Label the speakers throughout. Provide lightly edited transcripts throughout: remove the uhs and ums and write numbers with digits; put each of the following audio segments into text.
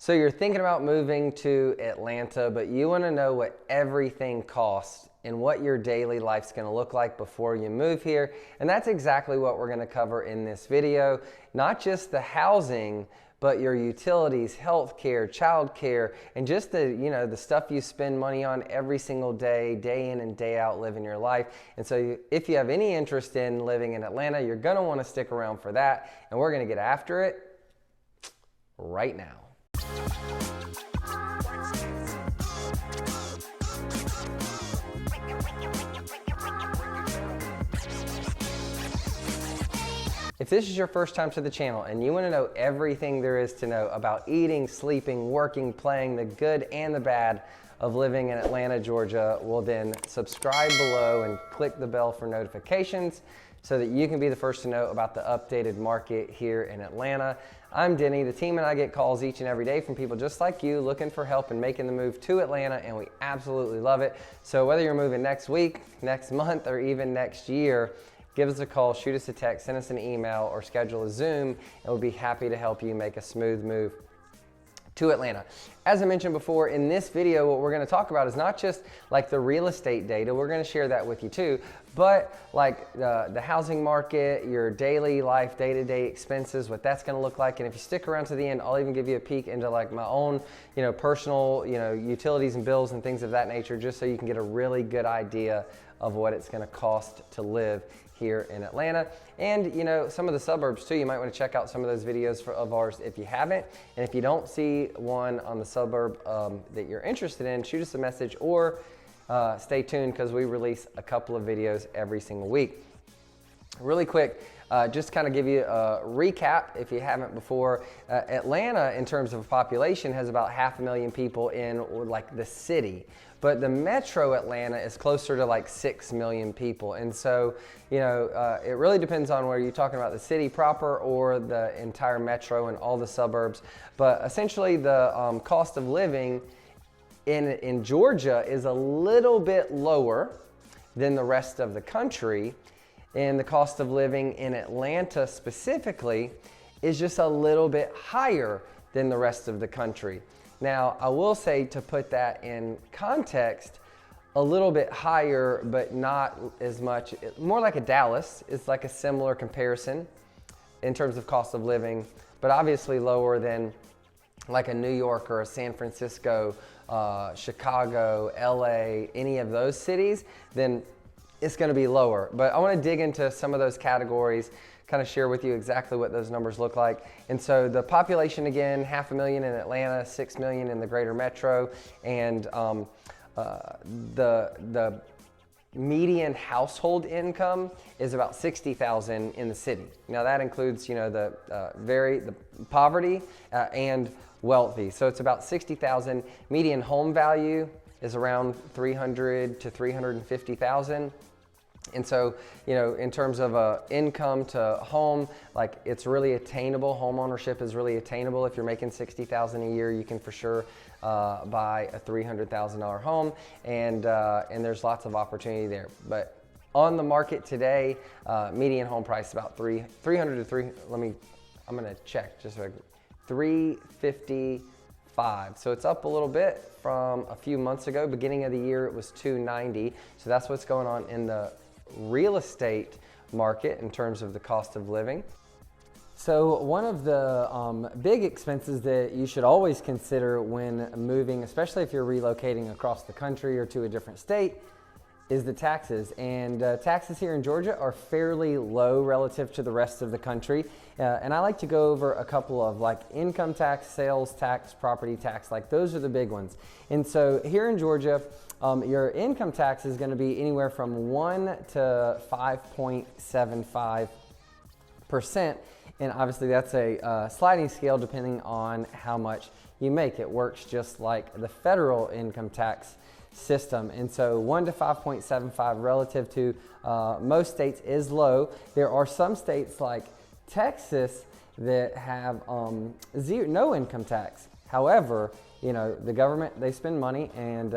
Speaker 1: So you're thinking about moving to Atlanta, but you want to know what everything costs and what your daily life's going to look like before you move here. And that's exactly what we're going to cover in this video. Not just the housing, but your utilities, healthcare, childcare, and just the stuff you spend money on every single day, day in and day out, living your life. And so if you have any interest in living in Atlanta, you're going to want to stick around for that. And we're going to get after it right now. If this is your first time to the channel and you want to know everything there is to know about eating, sleeping, working, playing, the good and the bad of living in Atlanta, Georgia, well then subscribe below and click the bell for notifications so that you can be the first to know about the updated market here in Atlanta. I'm Denny. The team and I get calls each and every day from people just like you looking for help in making the move to Atlanta, and we absolutely love it. So whether you're moving next week, next month, or even next year, give us a call, shoot us a text, send us an email, or schedule a Zoom, and we'll be happy to help you make a smooth move to Atlanta. As I mentioned before, in this video, what we're going to talk about is not just like the real estate data, we're going to share that with you too, but like the housing market, your daily life, day-to-day expenses, what that's going to look like. And if you stick around to the end, I'll even give you a peek into like my own, personal, utilities and bills and things of that nature, just so you can get a really good idea of what it's going to cost to live here in Atlanta. And some of the suburbs too, you might want to check out some of those videos of ours if you haven't. And if you don't see one on the suburb that you're interested in, shoot us a message or stay tuned, because we release a couple of videos every single week. Really quick, just kind of give you a recap if you haven't before. Atlanta, in terms of population, has about 500,000 people in like the city, but the metro Atlanta is closer to like 6 million people. And so, it really depends on whether you're talking about the city proper or the entire metro and all the suburbs. But essentially the cost of living in Georgia is a little bit lower than the rest of the country. And the cost of living in Atlanta specifically is just a little bit higher than the rest of the country. Now, I will say, to put that in context, a little bit higher, but not as much, more like a Dallas. It's like a similar comparison in terms of cost of living, but obviously lower than like a New York or a San Francisco, Chicago, LA, any of those cities, then it's going to be lower. But I want to dig into some of those categories, kind of share with you exactly what those numbers look like. And so the population, again, 500,000 in Atlanta, 6 million in the greater metro, and the median household income is about 60,000 in the city. Now that includes, the poverty and wealthy. So it's about 60,000. Median home value is around 300 to 350,000. And so, in terms of income to home, like, it's really attainable. Home ownership is really attainable. If you're making 60,000 a year, you can for sure buy a $300,000 home, and there's lots of opportunity there. But on the market today, median home price is about 300 to 3. I'm gonna check just so 355. So it's up a little bit from a few months ago. Beginning of the year, it was 290. So that's what's going on in the real estate market in terms of the cost of living. So one of the big expenses that you should always consider when moving, especially if you're relocating across the country or to a different state, is the taxes. And taxes here in Georgia are fairly low relative to the rest of the country. And I like to go over a couple of, like, income tax, sales tax, property tax, like those are the big ones. And so here in Georgia, your income tax is going to be anywhere from 1 to 5.75%. And obviously that's a sliding scale depending on how much you make. It works just like the federal income tax system. And so 1 to 5.75 relative to most states is low. There are some states like Texas that have no income tax. However, the government, they spend money, and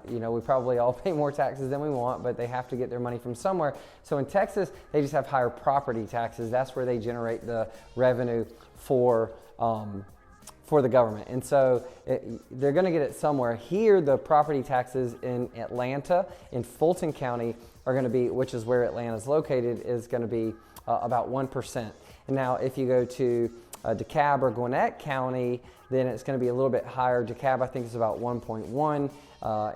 Speaker 1: we probably all pay more taxes than we want, but they have to get their money from somewhere. So in Texas, they just have higher property taxes. That's where they generate the revenue for for the government. And so they're going to get it somewhere. Here, the property taxes in Atlanta, in Fulton County, are going to be, which is where Atlanta is located, is going to be about 1%. And now if you go to DeKalb or Gwinnett County, then it's going to be a little bit higher. DeKalb, I think, is about 1.1,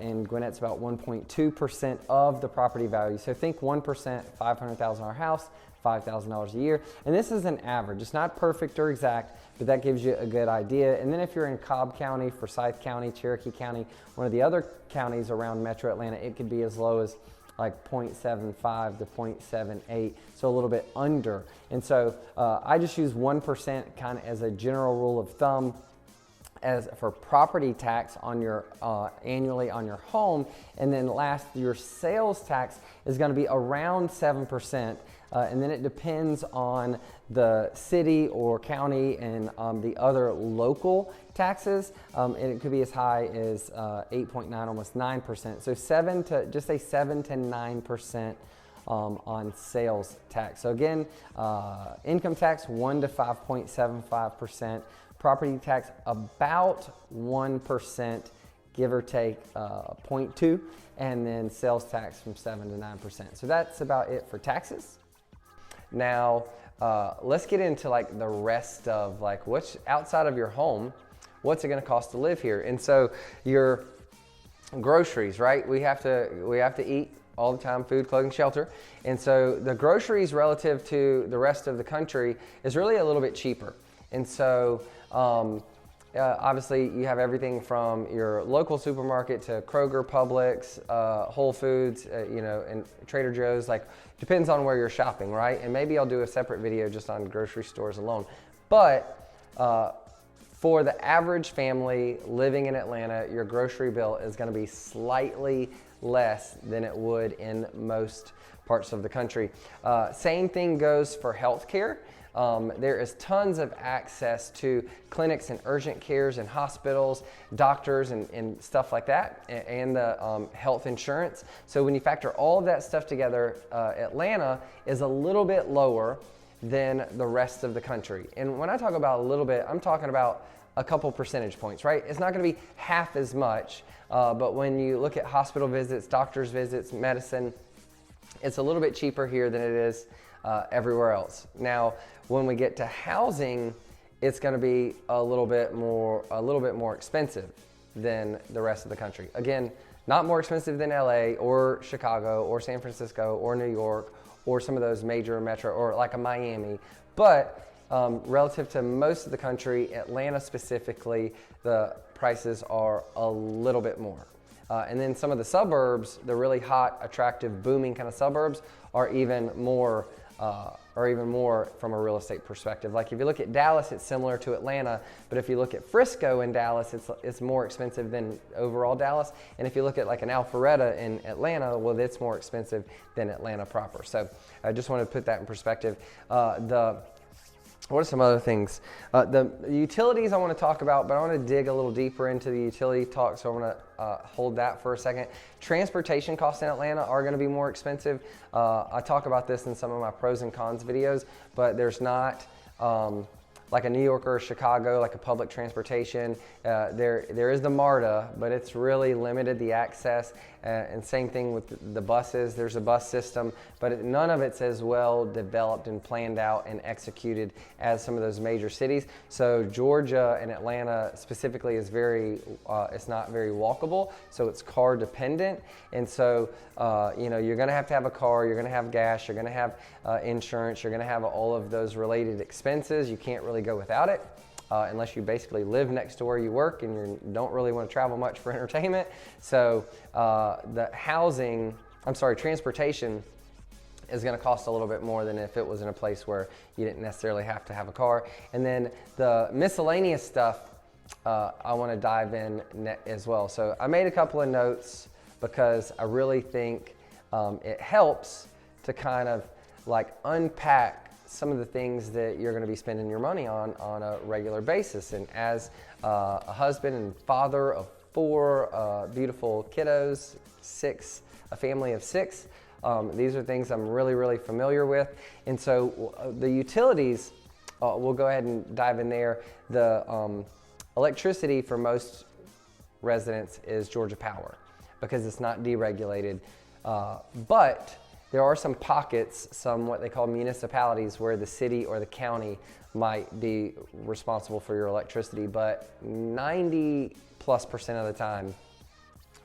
Speaker 1: and Gwinnett's about 1.2% of the property value. So think 1%, $500,000 house, $5,000 a year. And this is an average. It's not perfect or exact, but that gives you a good idea. And then if you're in Cobb County, Forsyth County, Cherokee County, one of the other counties around Metro Atlanta, it could be as low as like 0.75 to 0.78, so a little bit under. And so I just use 1% kind of as a general rule of thumb as for property tax on your annually on your home. And then last, your sales tax is going to be around 7%. And then it depends on the city or county and the other local taxes. And it could be as high as 8.9, almost 9%. So 7 to 9% on sales tax. So again, income tax 1 to 5.75%. Property tax about 1%, give or take 0.2, and then sales tax from 7 to 9%. So that's about it for taxes. Now, let's get into like the rest of like what's outside of your home, what's it gonna cost to live here? And so your groceries, right? We have to eat all the time, food, clothing, shelter. And so the groceries relative to the rest of the country is really a little bit cheaper. And so obviously you have everything from your local supermarket to Kroger, Publix, Whole Foods, and Trader Joe's, like depends on where you're shopping, right? And maybe I'll do a separate video just on grocery stores alone. But for the average family living in Atlanta, your grocery bill is going to be slightly less than it would in most parts of the country. Same thing goes for healthcare. There is tons of access to clinics and urgent cares and hospitals, doctors and stuff like that, and the health insurance. So when you factor all of that stuff together, Atlanta is a little bit lower than the rest of the country. And when I talk about a little bit, I'm talking about a couple percentage points, right? It's not going to be half as much, but when you look at hospital visits, doctor's visits, medicine, it's a little bit cheaper here than it is everywhere else. Now, when we get to housing, it's going to be a little bit more expensive than the rest of the country. Again, not more expensive than LA or Chicago or San Francisco or New York or some of those major metro or like a Miami, but relative to most of the country, Atlanta specifically, the prices are a little bit more. And then some of the suburbs, the really hot, attractive, booming kind of suburbs, are even more from a real estate perspective. Like if you look at Dallas, it's similar to Atlanta, but if you look at Frisco in Dallas, it's more expensive than overall Dallas. And if you look at like an Alpharetta in Atlanta, well, it's more expensive than Atlanta proper. So I just want to put that in perspective. What are some other things? The utilities I want to talk about, but I want to dig a little deeper into the utility talk, so I'm going to hold that for a second. Transportation costs in Atlanta are going to be more expensive. I talk about this in some of my pros and cons videos, but there's not like a New York or a Chicago, like a public transportation. There is the MARTA, but it's really limited the access. And same thing with the buses. There's a bus system, but none of it's as well developed and planned out and executed as some of those major cities. So Georgia and Atlanta specifically is it's not very walkable. So it's car dependent. And so, you're going to have a car, you're going to have gas, you're going to have insurance, you're going to have all of those related expenses. You can't really go without it. Unless you basically live next to where you work and you don't really want to travel much for entertainment. So transportation is going to cost a little bit more than if it was in a place where you didn't necessarily have to have a car. And then the miscellaneous stuff, I want to dive in as well. So I made a couple of notes because I really think it helps to kind of like unpack some of the things that you're going to be spending your money on a regular basis. And as a husband and father of 4 beautiful kiddos, a family of 6, these are things I'm really, really familiar with. And so the utilities, we'll go ahead and dive in there. Electricity for most residents is Georgia Power because it's not deregulated. But there are some pockets, some what they call municipalities, where the city or the county might be responsible for your electricity, but 90+% of the time,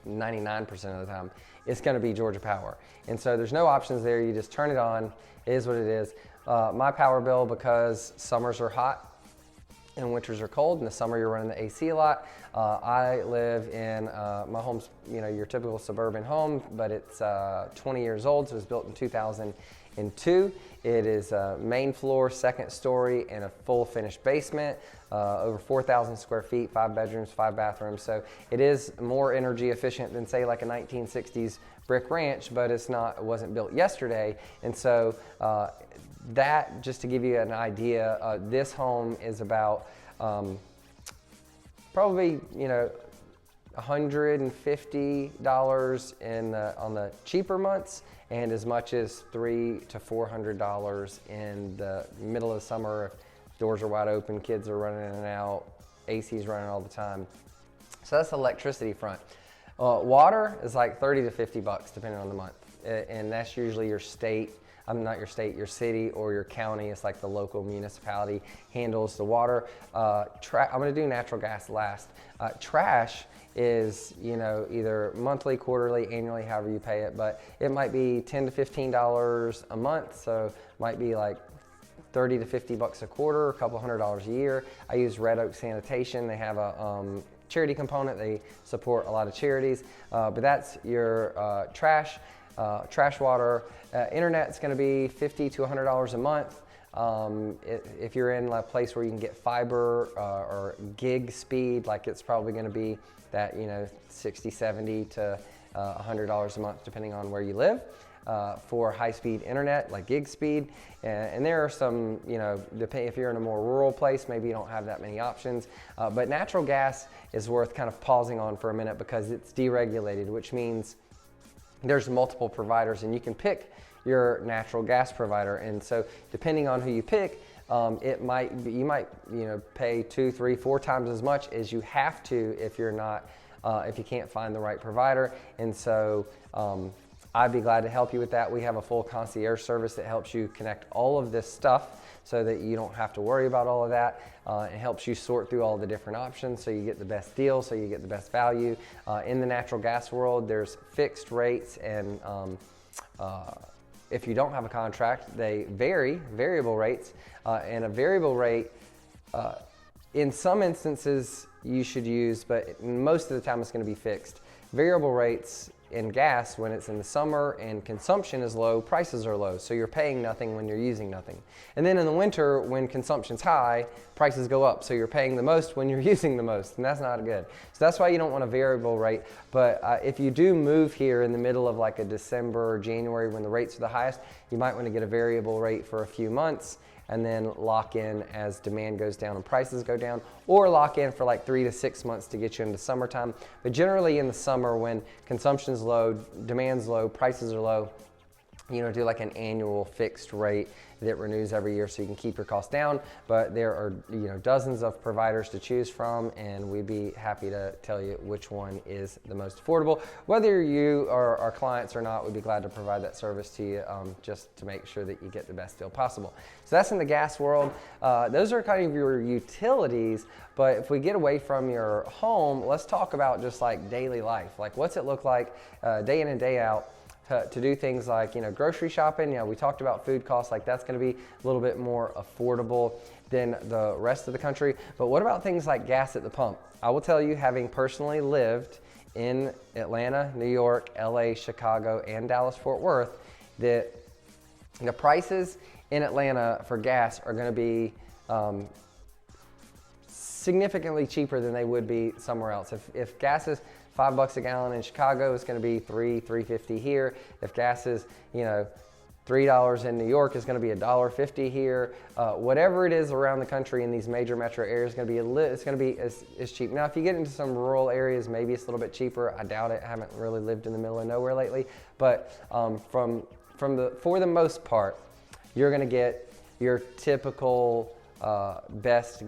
Speaker 1: 99% of the time, it's going to be Georgia Power. And so there's no options there. You just turn it on. It is what it is. My power bill, because summers are hot and winters are cold. In the summer, you're running the AC a lot. I live in, my home's, your typical suburban home, but it's 20 years old, so it was built in 2002. It is main floor, second story, and a full finished basement, over 4,000 square feet, 5 bedrooms, 5 bathrooms. So it is more energy efficient than, say, like a 1960s brick ranch, but it wasn't built yesterday. And so that, just to give you an idea, this home is about probably, $150 on the cheaper months, and as much as $300 to $400 in the middle of the summer. Doors are wide open, kids are running in and out, AC's running all the time. So that's the electricity front. Water is like 30 to 50 bucks depending on the month, and that's usually your state. Not your state, your city or your county. It's like the local municipality handles the water. I'm gonna do natural gas last. Trash is, either monthly, quarterly, annually, however you pay it, but it might be $10 to $15 a month, so it might be like 30 to 50 bucks a quarter, a couple $100 a year. I use Red Oak Sanitation. They have a charity component. They support a lot of charities, but that's your trash water. Internet's going to be $50 to $100 a month. If you're in a place where you can get fiber or gig speed, like it's probably going to be that, $60, $70 to $100 a month, depending on where you live. For high-speed internet, like gig speed. And there are some, if you're in a more rural place, maybe you don't have that many options. But natural gas is worth kind of pausing on for a minute because it's deregulated, which means there's multiple providers and you can pick your natural gas provider. And so depending on who you pick, you might pay 2, 3, 4 times as much as you have to if you're not, if you can't find the right provider. And so I'd be glad to help you with that. We have a full concierge service that helps you connect all of this stuff so that you don't have to worry about all of that. It helps you sort through all the different options so you get the best deal, so you get the best value. In the natural gas world, there's fixed rates, and if you don't have a contract, they vary, variable rates. And a variable rate, in some instances you should use, but most of the time it's going to be fixed. Variable rates in gas, when it's in the summer and consumption is low, prices are low. So you're paying nothing when you're using nothing. And then in the winter, when consumption's high, prices go up. So you're paying the most when you're using the most, and that's not good. So that's why you don't want a variable rate. But if you do move here in the middle of like a December or January when the rates are the highest, you might want to get a variable rate for a few months and then lock in as demand goes down and prices go down, or lock in for like 3 to 6 months to get you into summertime. But generally in the summer, when consumption's low, demand's low, prices are low, do like an annual fixed rate that renews every year so you can keep your costs down. But there are dozens of providers to choose from, and we'd be happy to tell you which one is the most affordable. Whether you are our clients or not, we'd be glad to provide that service to you, just to make sure that you get the best deal possible. So that's in the gas world. Those are kind of your utilities, but if we get away from your home, let's talk about just like daily life. Like, what's it look like day in and day out to do things like, grocery shopping. We talked about food costs, like that's going to be a little bit more affordable than the rest of the country. But what about things like gas at the pump? I will tell you, having personally lived in Atlanta, New York, LA, Chicago, and Dallas-Fort Worth, that the prices in Atlanta for gas are going to be significantly cheaper than they would be somewhere else. If gas is $5 a gallon in Chicago, it's going to be $3.50 here. If gas is, $3 in New York, it's going to be $1.50 here. Whatever it is around the country in these major metro areas, it's going to be as cheap. Now, if you get into some rural areas, maybe it's a little bit cheaper. I doubt it. I haven't really lived in the middle of nowhere lately. But for the most part, you're going to get your typical best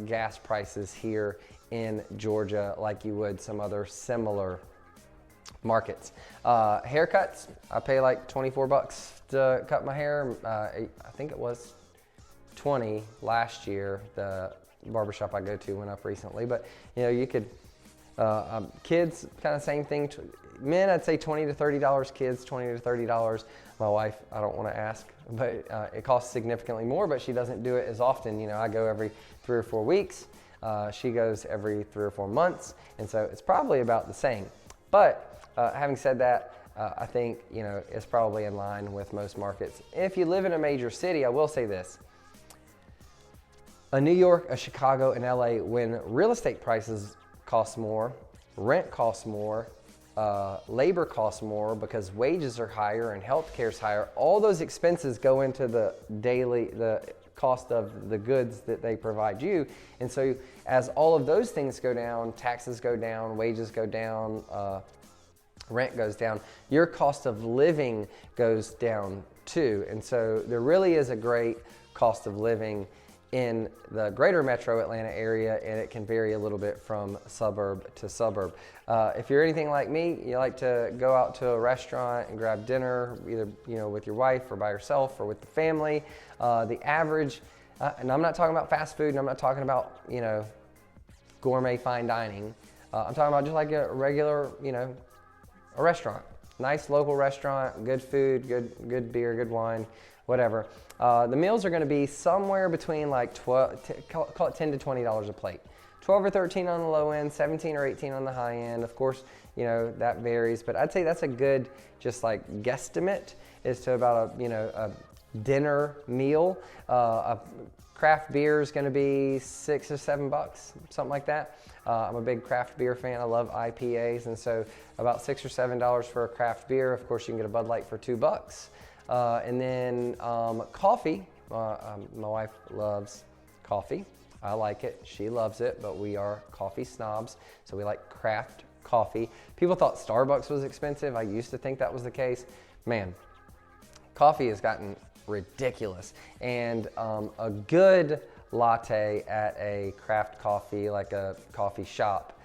Speaker 1: gas prices here in Georgia like you would some other similar markets. Haircuts, I pay like 24 bucks to cut my hair. I think it was 20 last year. The barbershop I go to went up recently, but you know, you could, kids, kind of same thing. Men, I'd say $20 to $30, kids, $20 to $30. My wife, I don't want to ask, but it costs significantly more, but she doesn't do it as often. You know, I go every 3 or 4 weeks. She goes every 3 or 4 months, and so it's probably about the same. But having said that, I think, you know, it's probably in line with most markets. If you live in a major city, I will say this. A New York, a Chicago, and LA, when real estate prices cost more, rent costs more, labor costs more because wages are higher and healthcare is higher, all those expenses go into the cost of the goods that they provide you. And so as all of those things go down, taxes go down, wages go down, rent goes down, your cost of living goes down too. And so there really is a great cost of living in the greater metro Atlanta area, and it can vary a little bit from suburb to suburb. If you're anything like me, you like to go out to a restaurant and grab dinner, either, you know, with your wife or by yourself or with the family. The average, and I'm not talking about fast food, and I'm not talking about, you know, gourmet fine dining. I'm talking about just like a regular, you know, a restaurant, nice local restaurant, good food, good beer, good wine, whatever. The meals are going to be somewhere between like call it $10 to $20 a plate. 12 or 13 on the low end, 17 or 18 on the high end. Of course, you know, that varies, but I'd say that's a good, just like guesstimate as to about a, you know, a dinner meal. A craft beer is going to be $6 or $7, something like that. I'm a big craft beer fan. I love IPAs, and so about $6 or $7 for a craft beer. Of course, you can get a Bud Light for $2. And then coffee. My wife loves coffee. I like it. She loves it, but we are coffee snobs, so we like craft coffee. People thought Starbucks was expensive. I used to think that was the case. Man, coffee has gotten ridiculous. And a good latte at a craft coffee, like a coffee shop,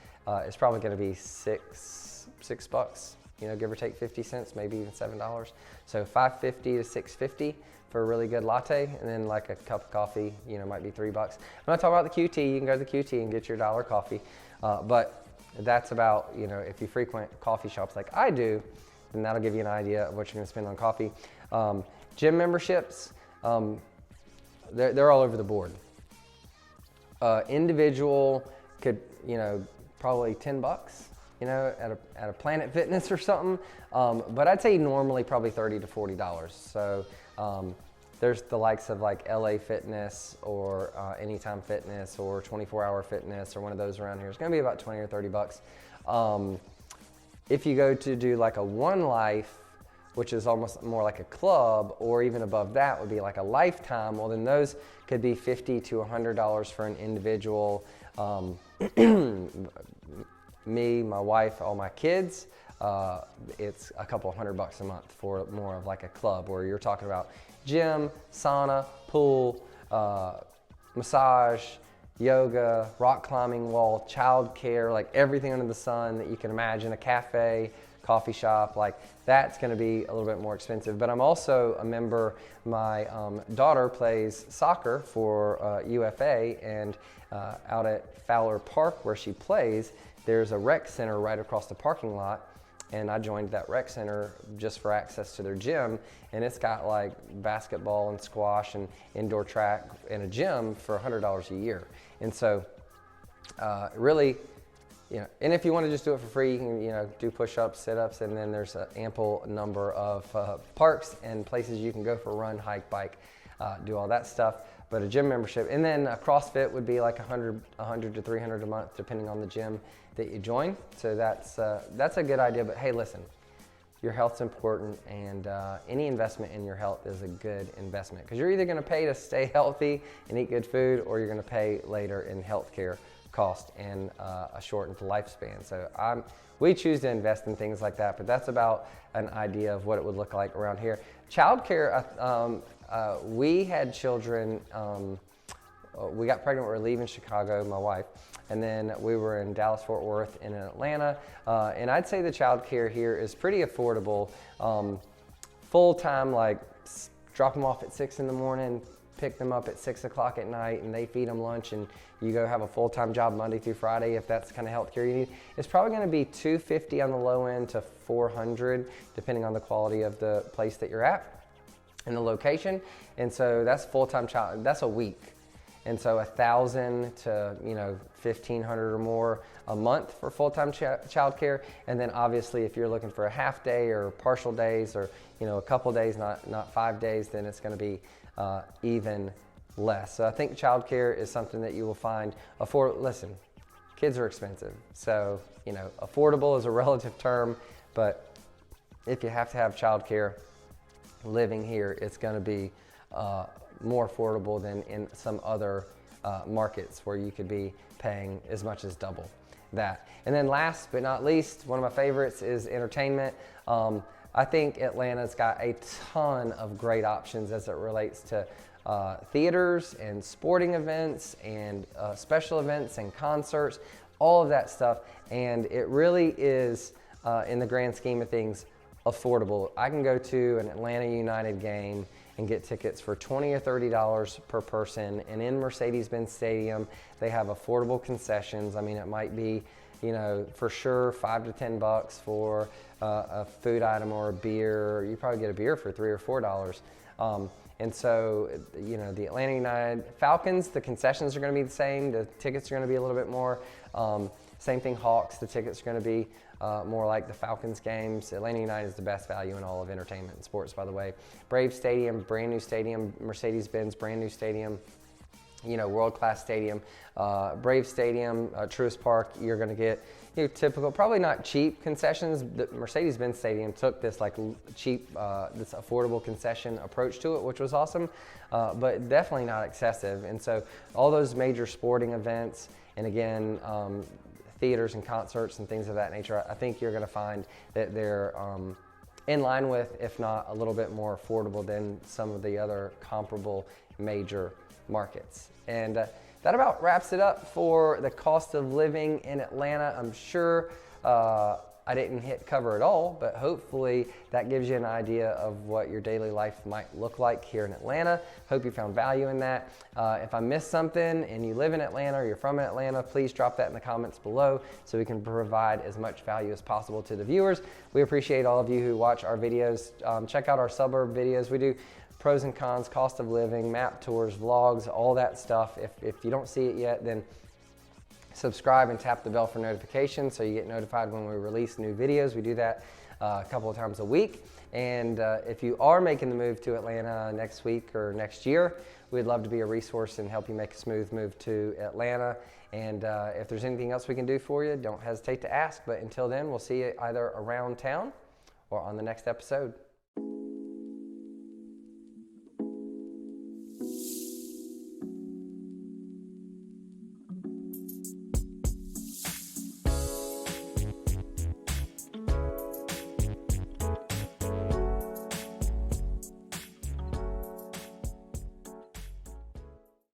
Speaker 1: is probably going to be $6, you know, give or take 50 cents, maybe even $7. So $5.50 to $6.50 for a really good latte, and then like a cup of coffee, you know, might be $3. I'm not talking about the QT. You can go to the QT and get your dollar coffee, but that's about, you know, if you frequent coffee shops like I do, then that'll give you an idea of what you're going to spend on coffee. Gym memberships, they're all over the board. Individual could, you know, probably $10. You know, at a Planet Fitness or something, but I'd say normally probably $30 to $40. So there's the likes of like LA Fitness or Anytime Fitness or 24-Hour Fitness or one of those around here. It's going to be about $20 or $30. If you go to do like a One Life, which is almost more like a club, or even above that would be like a Lifetime, well then those could be $50 to $100 for an individual. Me, my wife, all my kids, it's a couple $100 a month for more of like a club where you're talking about gym, sauna, pool, massage, yoga, rock climbing wall, child care, like everything under the sun that you can imagine, a cafe, coffee shop, like that's going to be a little bit more expensive. But I'm also a member, my daughter plays soccer for UFA, and out at Fowler Park where she plays, there's a rec center right across the parking lot, and I joined that rec center just for access to their gym, and it's got like basketball and squash and indoor track and a gym for $100 a year. And so really, you know, and if you want to just do it for free, you can, you know, do push-ups, sit-ups, and then there's an ample number of parks and places you can go for a run, hike, bike, do all that stuff. But a gym membership, and then a CrossFit would be like $100 to $300 a month, depending on the gym that you join. So that's a good idea. But hey, listen, your health's important, and any investment in your health is a good investment, because you're either going to pay to stay healthy and eat good food, or you're going to pay later in healthcare cost and a shortened lifespan. So we choose to invest in things like that, but that's about an idea of what it would look like around here. Childcare, we had children we got pregnant, we were leaving Chicago, my wife, and then we were in Dallas, Fort Worth, and in Atlanta. And I'd say the childcare here is pretty affordable. Full-time, like drop them off at 6 in the morning, pick them up at 6 o'clock at night, and they feed them lunch, and you go have a full-time job Monday through Friday if that's the kind of healthcare you need. It's probably going to be $250 on the low end to $400, depending on the quality of the place that you're at and the location. And so that's full-time child, that's a week. And so $1,000 to, you know, $1,500 or more a month for full-time childcare. And then obviously if you're looking for a half day or partial days, or, you know, a couple days, not 5 days, then it's going to be even less. So I think childcare is something that you will find listen, kids are expensive. So, you know, affordable is a relative term, but if you have to have childcare living here, it's going to be more affordable than in some other markets where you could be paying as much as double that. And then last but not least, one of my favorites is entertainment. I think Atlanta's got a ton of great options as it relates to theaters and sporting events and special events and concerts, all of that stuff. And it really is, in the grand scheme of things, affordable. I can go to an Atlanta United game and get tickets for $20 or $30 per person. And in Mercedes-Benz Stadium, they have affordable concessions. I mean, it might be, you know, for sure $5 to $10 for a food item or a beer. You probably get a beer for $3 or $4. And so, you know, the Atlanta United Falcons, the concessions are going to be the same. The tickets are going to be a little bit more. Same thing, Hawks, the tickets are going to be more like the Falcons games. Atlanta United is the best value in all of entertainment and sports, by the way. Braves Stadium, brand new stadium. Mercedes-Benz, brand new stadium. You know, world-class stadium. Braves Stadium, Truist Park, you're going to get, you know, typical, probably not cheap concessions. The Mercedes-Benz Stadium took this like cheap, this affordable concession approach to it, which was awesome, but definitely not excessive. And so all those major sporting events, and again, theaters and concerts and things of that nature, I think you're going to find that they're in line with, if not a little bit more affordable than some of the other comparable major markets. And that about wraps it up for the cost of living in Atlanta. I'm sure I didn't cover it all, but hopefully that gives you an idea of what your daily life might look like here in Atlanta. Hope you found value in that. If I missed something and you live in Atlanta or you're from Atlanta, please drop that in the comments below so we can provide as much value as possible to the viewers. We appreciate all of you who watch our videos. Check out our suburb videos. We do pros and cons, cost of living, map tours, vlogs, all that stuff. If you don't see it yet, then subscribe and tap the bell for notifications so you get notified when we release new videos. We do that a couple of times a week. And if you are making the move to Atlanta next week or next year, we'd love to be a resource and help you make a smooth move to Atlanta. And if there's anything else we can do for you, don't hesitate to ask. But until then, we'll see you either around town or on the next episode.